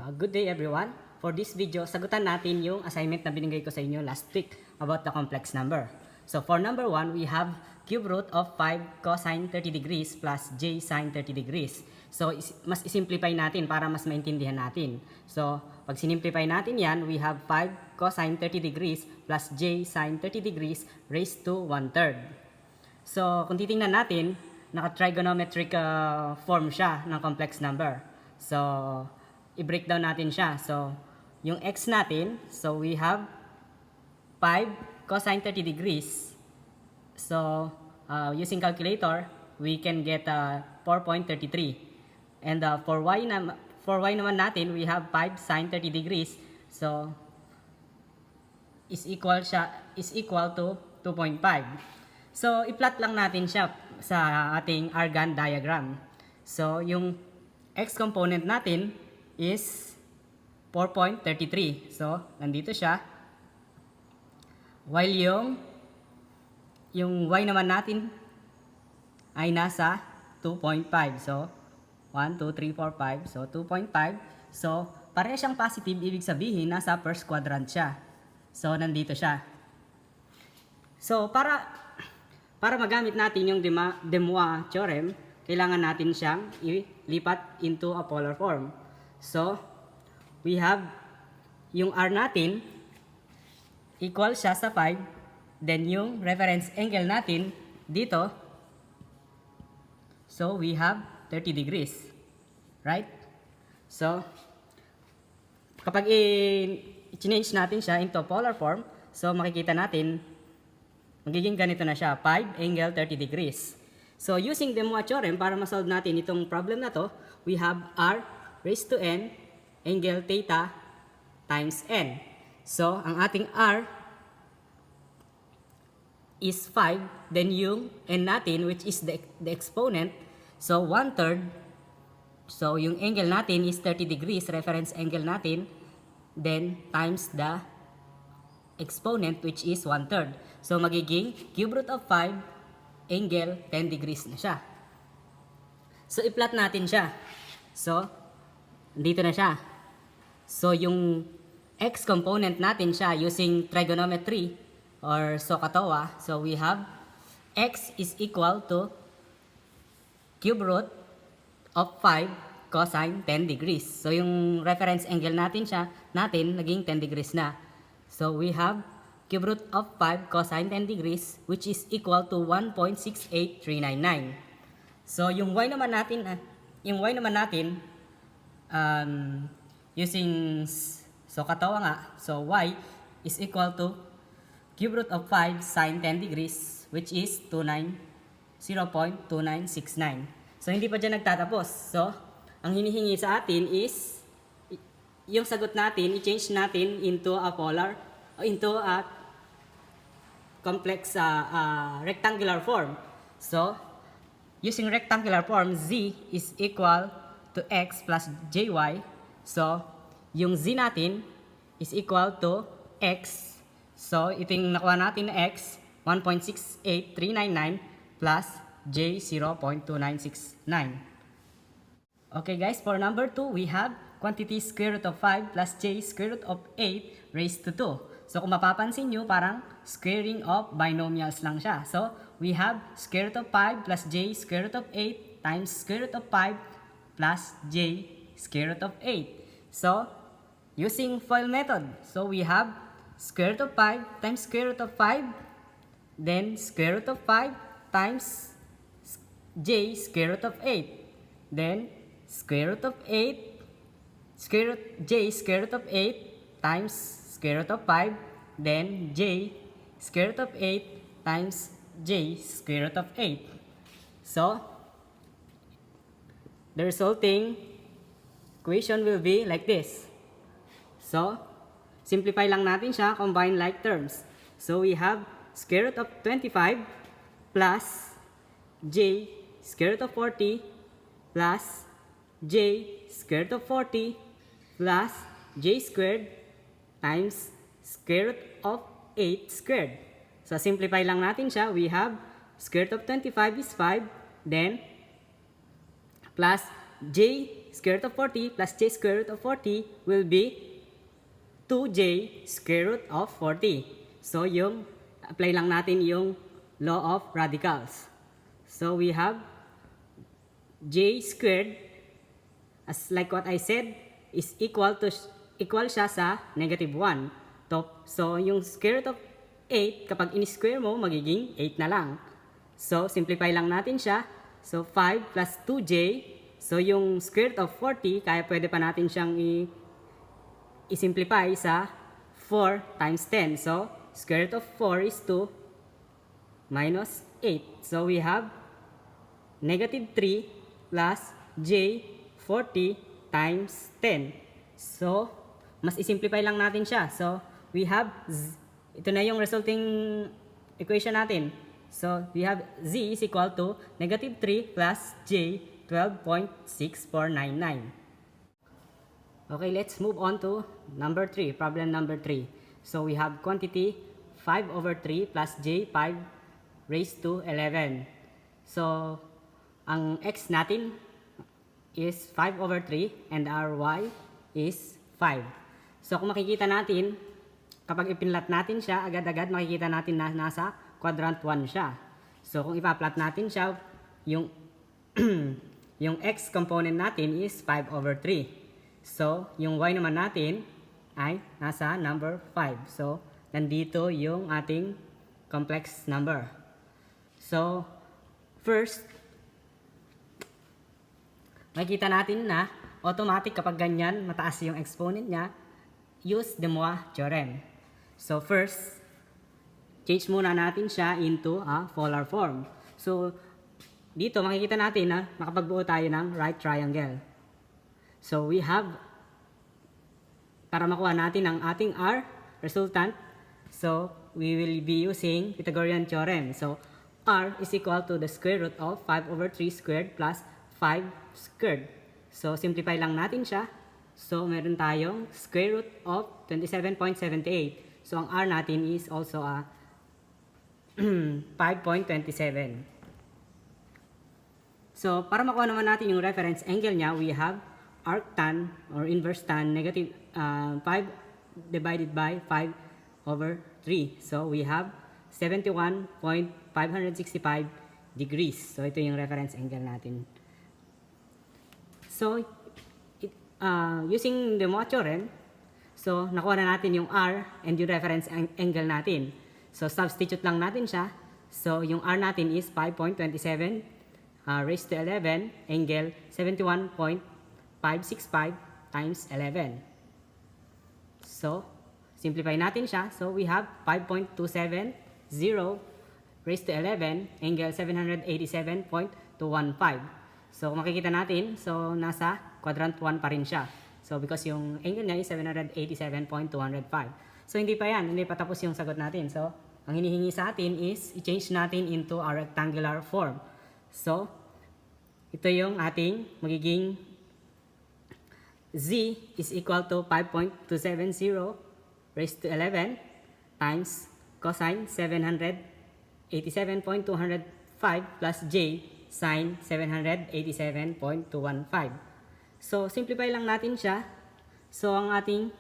Good day everyone. For this video, sagutan natin yung assignment na binigay ko sa inyo last week about the complex number. So for number 1, we have cube root of 5 cosine 30 degrees plus j sine 30 degrees. So mas isimplify natin para mas maintindihan natin. So pag sinimplify natin yan, we have 5 cosine 30 degrees plus j sine 30 degrees raised to 1/3. So kung titingnan natin, naka-trigonometric form siya ng complex number. So i-breakdown natin siya. So yung x natin, so we have 5 cosine 30 degrees. So using calculator, we can get 4.33. And for y naman natin, we have 5 sine 30 degrees. So is equal to 2.5. So i-plot lang natin siya sa ating Argand diagram. So yung x component natin is 4.33. So nandito siya. While yung y naman natin ay nasa 2.5. So 1, 2, 3, 4, 5. So 2.5. So pareha siyang positive, ibig sabihin nasa first quadrant siya. So nandito siya. So para magamit natin yung Demois theorem, kailangan natin siyang ilipat into a polar form. So we have yung r natin equal siya sa 5, then yung reference angle natin dito, so we have 30 degrees, right? So kapag i-change natin siya into polar form, so makikita natin magiging ganito na siya, 5 angle 30 degrees. So using Demois theorem, para ma-solve natin itong problem na to, we have r raised to n angle theta times n. So ang ating r is 5, then yung n natin, which is the exponent, so 1/3. So yung angle natin is 30 degrees, reference angle natin, then times the exponent, which is 1/3. So magiging cube root of 5 angle 10 degrees na siya. So i-plot natin siya. So dito na siya. So yung x component natin siya using trigonometry or SOHCAHTOA. So we have x is equal to cube root of 5 cosine 10 degrees. So yung reference angle natin naging 10 degrees na. So we have cube root of 5 cosine 10 degrees, which is equal to 1.68399. So yung y naman natin, using SOHCAHTOA nga, so y is equal to cube root of 5 sine 10 degrees, which is 0.2969. So hindi pa dyan nagtatapos. So ang hinihingi sa atin is yung sagot natin, i-change natin into a complex rectangular form. So using rectangular form, z is equal to x plus jy. So yung z natin is equal to x. So ito yung nakuha natin na x, 1.68399 plus j 0.2969. Okay guys, for number 2, we have quantity square root of 5 plus j square root of 8 raised to 2. So kung mapapansin nyo, parang squaring of binomials lang siya. So we have square root of 5 plus j square root of 8 times square root of 5 plus j square root of 8. So using FOIL method, so we have square root of 5 times square root of 5, then square root of 5 times j square root of 8, then square root of 8 j square root of 8 times square root of 5, then j square root of 8 times j square root of 8. So the resulting equation will be like this. So simplify lang natin siya, combine like terms. So we have square root of 25 plus j square root of 40 plus j square root of 40 plus j squared times square root of 8 squared. So simplify lang natin siya. We have square root of 25 is 5, then plus j square root of 40 plus j square root of 40 will be 2j square root of 40. So, yung apply lang natin yung law of radicals. So, we have j squared, as like what I said, is equal siya sa negative 1. So, yung square root of 8, kapag in-square mo, magiging 8 na lang. So, simplify lang natin siya. So, 5 plus 2j. So, yung square root of 40, kaya pwede pa natin siyang i-simplify sa 4 times 10. So, square root of 4 is 2 minus 8. So, we have negative 3 plus j 40 times 10. So, mas i-simplify lang natin siya. So, we have, ito na yung resulting equation natin. So, we have z is equal to negative 3 plus j 12.6499. Okay, let's move on to number 3, problem number 3. So, we have quantity 5 over 3 plus j 5 raised to 11. So, ang x natin is 5 over 3 and our y is 5. So, kung makikita natin, kapag ipinlat natin siya, agad-agad makikita natin na nasa quadrant 1 siya. So, kung ipa-plot natin siya, yung, yung x component natin is 5 over 3. So, yung y naman natin ay nasa number 5. So, nandito yung ating complex number. So, first, makikita natin na automatic kapag ganyan, mataas yung exponent niya, use the Moore theorem. So, first, change muna natin siya into a polar form. So, dito makikita natin na makapagbuo tayo ng right triangle. So, we have, para makuha natin ang ating R resultant, so, we will be using Pythagorean theorem. So, R is equal to the square root of 5 over 3 squared plus 5 squared. So, simplify lang natin siya. So, meron tayong square root of 27.78. So, ang R natin is also a 5.27. So, para makuha naman natin yung reference angle niya, we have arctan or inverse tan negative 5 divided by 5 over 3. So, we have 71.565 degrees. So, ito yung reference angle natin. So, using the Moore theorem, so, nakuha na natin yung R and yung reference angle natin. So, substitute lang natin siya. So, yung R natin is 5.27 raised to 11, angle 71.565 times 11. So, simplify natin siya. So, we have 5.270 raised to 11, angle 787.215. So, makikita natin, so, nasa quadrant 1 pa rin siya. So, because yung angle niya is 787.205. So, hindi pa yan. Hindi pa tapos yung sagot natin. So, ang hinihingi sa atin is i-change natin into a rectangular form. So, ito yung ating magiging z is equal to 5.270 raised to 11 times cosine 787.205 plus j sine 787.215. So, simplify lang natin siya. So, ang ating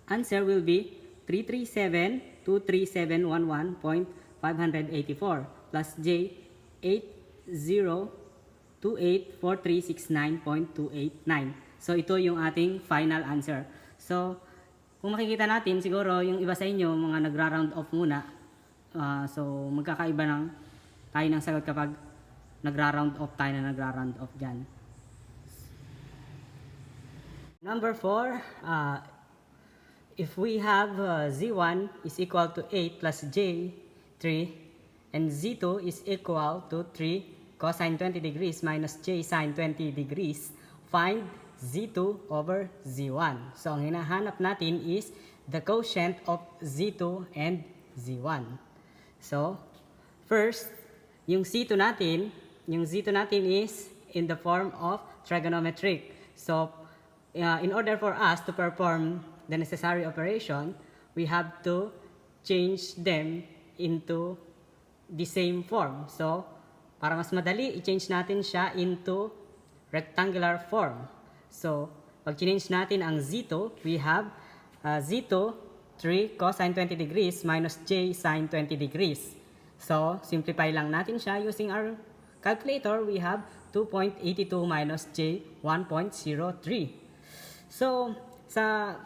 answer will be 337,23711.584 plus j 80284369.289. So, ito yung ating final answer. So, kung makikita natin, siguro yung iba sa inyo, mga nagra-round off muna. So, magkakaiba ng tayo ng sagot kapag nagra-round off tayo na nagra-round off dyan. Number 4, if we have z1 is equal to 8 plus j 3 and z2 is equal to 3 cosine 20 degrees minus j sine 20 degrees, find z2 over z1. So, ang hinahanap natin is the quotient of z2 and z1. So, first, yung z2 natin is in the form of trigonometric. So, in order for us to perform the necessary operation, we have to change them into the same form. So, para mas madali, i-change natin siya into rectangular form. So, pag change natin ang Z2, we have Z2, 3 cosine 20 degrees minus J sine 20 degrees. So, simplify lang natin siya using our calculator. We have 2.82 minus J 1.03. So, sa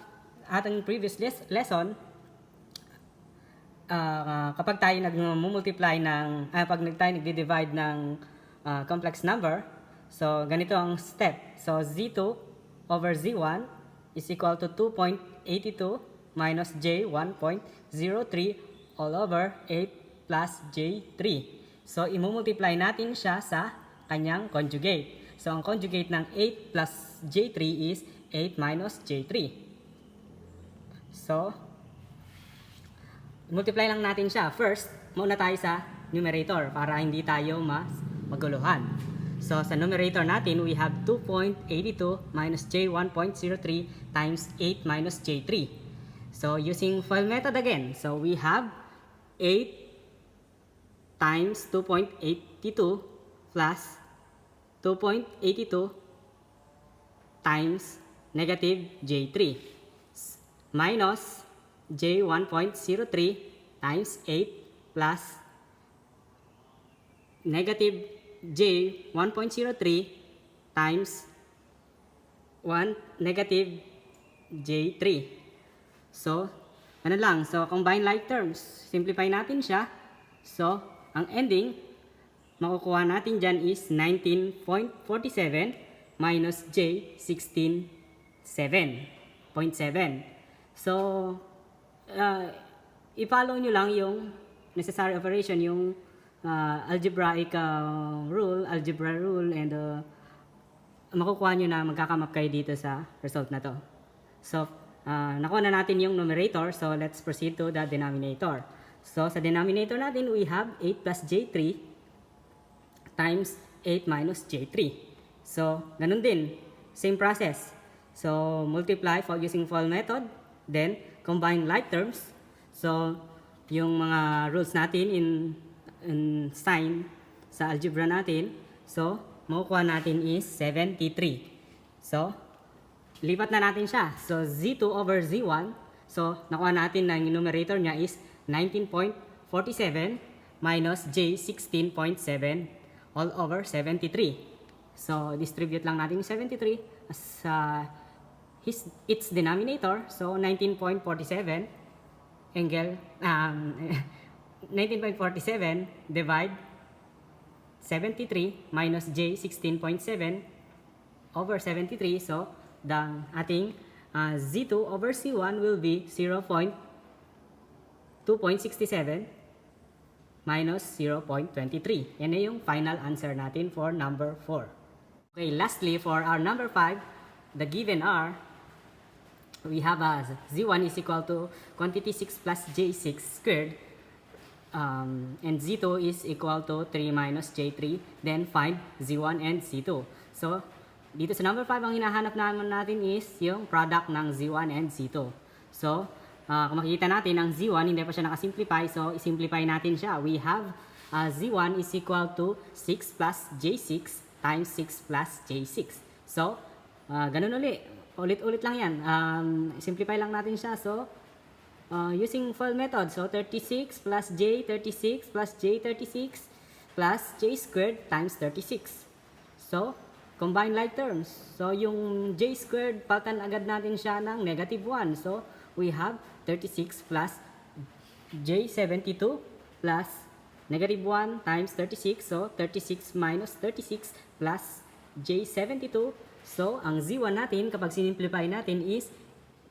ating previous lesson, kapag tayo nag-multiply ng, pag tayo nag-divide ng complex number, so ganito ang step. So, Z2 over Z1 is equal to 2.82 minus J 1.03 all over 8 plus J3. So, imumultiply natin siya sa kanyang conjugate. So, ang conjugate ng 8 plus J3 is 8 minus J3. So, multiply lang natin siya. First, muna tayo sa numerator para hindi tayo maguluhan. So, sa numerator natin, we have 2.82 minus J 1.03 times 8 minus J3. So, using FOIL method again. So, we have 8 times 2.82 plus 2.82 times negative J3 minus J 1.03 times 8 plus negative J 1.03 times 1 negative J3. So, ano lang. So, combine like terms. Simplify natin siya. So, ang ending, makukuha natin dyan is 19.47 minus J 16.7. So, i-follow nyo lang yung necessary operation, yung algebraic algebra rule, and makukuha nyo na magkakamap kayo dito sa result na to. So, nakuha na natin yung numerator, so let's proceed to the denominator. So, sa denominator natin, we have 8 plus J3 times 8 minus J3. So, ganun din. Same process. So, multiply using FOIL method, then combine like terms. So, yung mga rules natin in sign sa algebra natin, so, makukuha natin is 73. So, lipat na natin siya. So, Z2 over Z1, so, nakuha natin na yung numerator niya is 19.47 minus J 16.7 all over 73. So, distribute lang natin yung 73 as its denominator. So, 19.47 angle 19.47 divide 73 minus J 16.7 over 73. So, the ating Z2 over C1 will be 2.67 minus 0.23. Yan na yung final answer natin for number 4. Okay, lastly, for our number 5, the given are, we have Z1 is equal to quantity 6 plus J6 squared, and Z2 is equal to 3 minus J3. Then find Z1 and Z2. So, dito sa number 5, ang hinahanap naman natin is yung product ng Z1 and Z2. So, kung makikita natin, ang Z1, hindi pa siya nakasimplify. So, isimplify natin siya. We have Z1 is equal to 6 plus J6 times 6 plus J6. So, ganun ulit. Ulit-ulit lang yan. Simplify lang natin siya. So, using FOIL method. So, 36 plus J, 36 plus J, 36 plus J squared times 36. So, combine like terms. So, yung J squared, palitan agad natin siya ng negative 1. So, we have 36 plus J 72 plus negative 1 times 36. So, 36 minus 36 plus J 72. So, ang Z1 natin, kapag sinimplify natin is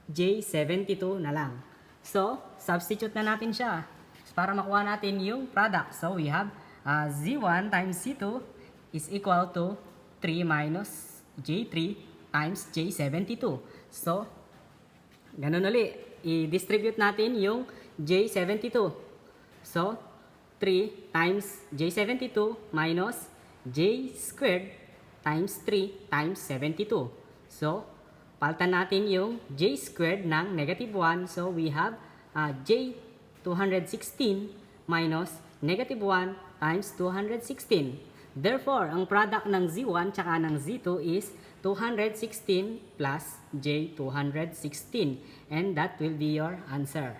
J 72 na lang. So, substitute na natin siya para makuha natin yung product. So, we have Z1 times Z2 is equal to 3 minus J3 times J 72. So, ganun ulit. I-distribute natin yung J 72. So, 3 times J 72 minus J squared times 3 times 72. So, palitan natin yung J squared ng negative 1. So, we have J 216 minus negative 1 times 216. Therefore, ang product ng Z1 tsaka ng Z2 is 216 plus j 216, and that will be your answer.